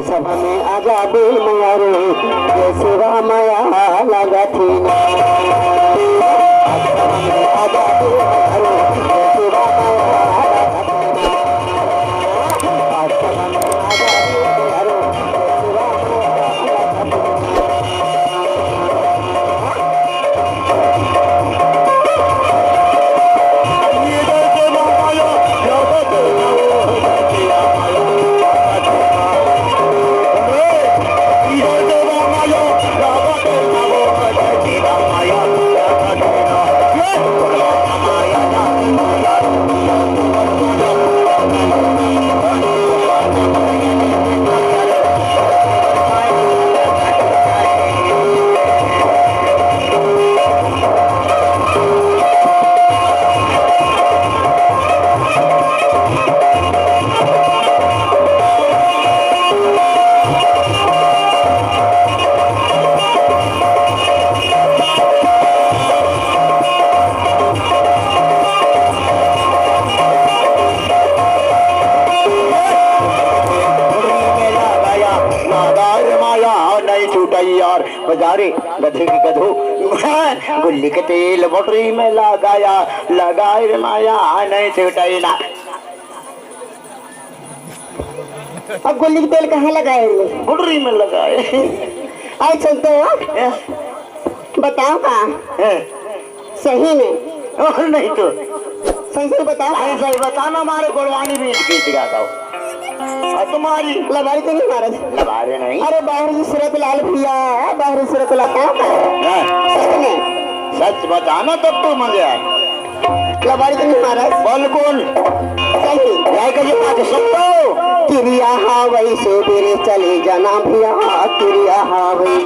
सभा में आजादी मैया रे जैसे वह माया लगा थी ना। आज सभा में आजादी मैया रे जैसे वह माया लगा थी ना। आज सभा में आजादी मैया रे जैसे वह माया लगा थी यार बाजारे गधे की गधो गुल्ली के तेल मोटरी में लगाया लगाए रे माया नहीं छूटाई ना। अब गुल्ली के तेल कहाँ लगाए? गुडरी में लगाए। आई चलते हो बताओ कहाँ सही में और नहीं तो सही से बताओ। सही बताना हमारे गुड़वानी भी गीत गाता हो। तुम्हारी लबारी तो नहीं मारा? लबारे नहीं। अरे बाहरी सूरत लाल भैया बाहरी सूरत लाल सच में सच बताना तब तो मजे आए। लबारी तो नहीं मारा? बोल कौन सही जाए कभी सुन तो क्रिया हाँ वही से मेरे चले जाना भैया क्रिया हाँ वही